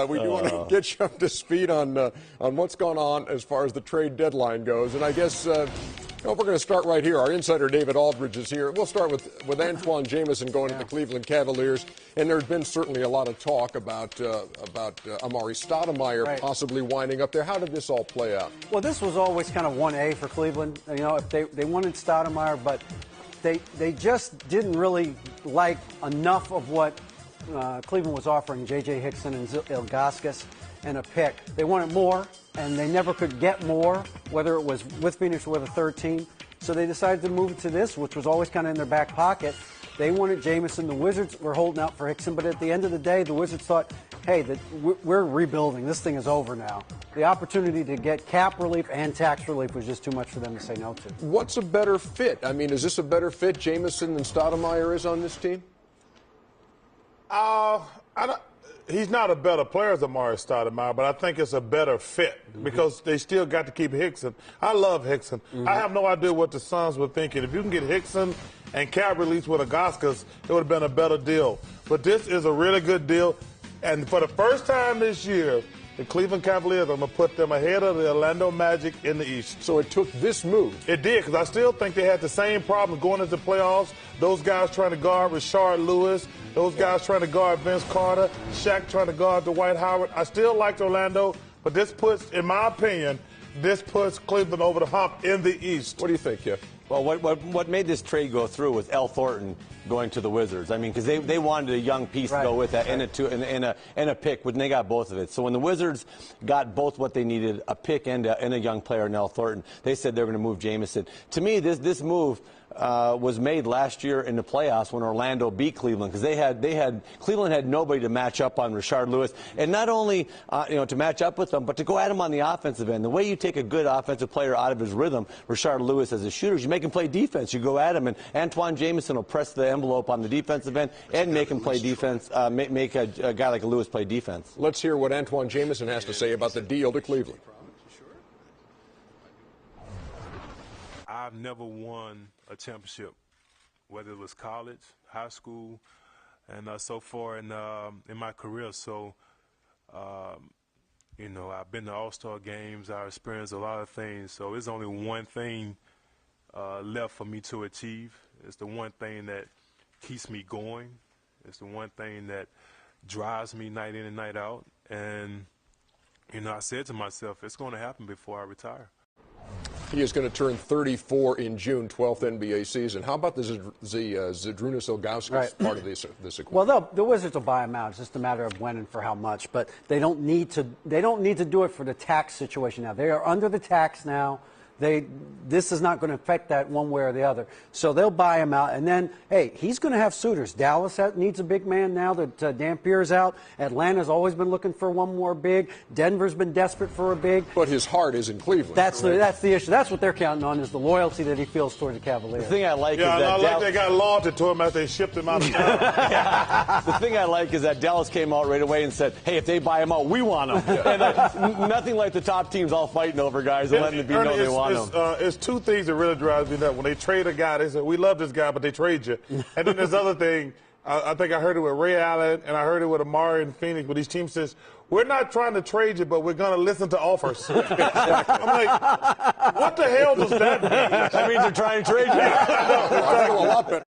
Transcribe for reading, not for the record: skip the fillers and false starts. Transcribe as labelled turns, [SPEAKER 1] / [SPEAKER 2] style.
[SPEAKER 1] We do want to get you up to speed on what's gone on as far as the trade deadline goes. And I guess we're going to start right here. Our insider David Aldridge is here. We'll start with Antawn Jamison going to the Cleveland Cavaliers. And there's been certainly a lot of talk about Amari Stoudemire possibly winding up there. How did this all play out?
[SPEAKER 2] Well, this was always kind of 1A for Cleveland. You know, if they wanted Stoudemire, but they just didn't really like enough of what Cleveland was offering J.J. Hickson and Ilgauskas and a pick. They wanted more, and they never could get more, whether it was with Phoenix or with a third team. So they decided to move it to this, which was always kind of in their back pocket. They wanted Jamison. The Wizards were holding out for Hickson, but at the end of the day, the Wizards thought, hey, we're rebuilding. This thing is over now. The opportunity to get cap relief and tax relief was just too much for them to say no to.
[SPEAKER 1] What's a better fit? I mean, is this a better fit, Jamison, than Stoudemire is on this team?
[SPEAKER 3] He's not a better player than Amari Stoudemire, but I think it's a better fit because they still got to keep Hickson. I love Hickson. I have no idea what the Suns were thinking. If you can get Hickson and cap release with Ilgauskas, it would have been a better deal. But this is a really good deal. And for the first time this year, the Cleveland Cavaliers, I'm going to put them ahead of the Orlando Magic in the East.
[SPEAKER 1] So it took this move.
[SPEAKER 3] It did, because I still think they had the same problem going into the playoffs. Those guys trying to guard Rashard Lewis. Those guys trying to guard Vince Carter. Shaq trying to guard Dwight Howard. I still liked Orlando, but this puts, in my opinion, this puts Cleveland over the hump in the East.
[SPEAKER 1] What do you think, Jeff?
[SPEAKER 4] Well, what made this trade go through was L. Thornton going to the Wizards. I mean, because they wanted a young piece to go with that and a pick, and they got both of it. So when the Wizards got both what they needed, a pick and a young player in L. Thornton, they said they were going to move Jamison. To me, this move was made last year in the playoffs when Orlando beat Cleveland, because Cleveland had nobody to match up on Rashard Lewis, and not only to match up with them, but to go at him on the offensive end. The way you take a good offensive player out of his rhythm, Rashard Lewis as a shooter, is you make him play defense. You go at him, and Antawn Jamison will press the envelope on the defensive end and make him play defense. Make a guy like Lewis play defense.
[SPEAKER 1] Let's hear what Antawn Jamison has to say about the deal to Cleveland.
[SPEAKER 5] I've never won a championship, whether it was college, high school, and so far in my career. So, I've been to All-Star games. I've experienced a lot of things. So there's only one thing left for me to achieve. It's the one thing that keeps me going. It's the one thing that drives me night in and night out. And, I said to myself, it's going to happen before I retire.
[SPEAKER 1] He is going to turn 34 in June, 12th NBA season. How about the Zydrunas Ilgauskas part of this equation?
[SPEAKER 2] Well, the Wizards will buy him out. It's just a matter of when and for how much. But they don't need to. They don't need to do it for the tax situation now. They are under the tax now. This is not going to affect that one way or the other. So they'll buy him out. And then, hey, he's going to have suitors. Dallas needs a big man now that Dampier's out. Atlanta's always been looking for one more big. Denver's been desperate for a big.
[SPEAKER 1] But his heart is in Cleveland.
[SPEAKER 2] That's the issue. That's what they're counting on, is the loyalty that he feels toward the Cavaliers.
[SPEAKER 4] The thing I like is that
[SPEAKER 3] they got loyalty to him as they shipped him out of town.
[SPEAKER 4] The thing I like is that Dallas came out right away and said, hey, if they buy him out, we want him. And nothing like the top teams all fighting over guys and letting it be known they want him.
[SPEAKER 3] It's two things that really drives me nuts. When they trade a guy, they say, we love this guy, but they trade you. And then this other thing, I think I heard it with Ray Allen, and I heard it with Amari and Phoenix, but these teams says, we're not trying to trade you, but we're going to listen to offers. I'm like, what the hell does that mean?
[SPEAKER 4] That means they're trying to trade you.
[SPEAKER 1] I feel a lot better.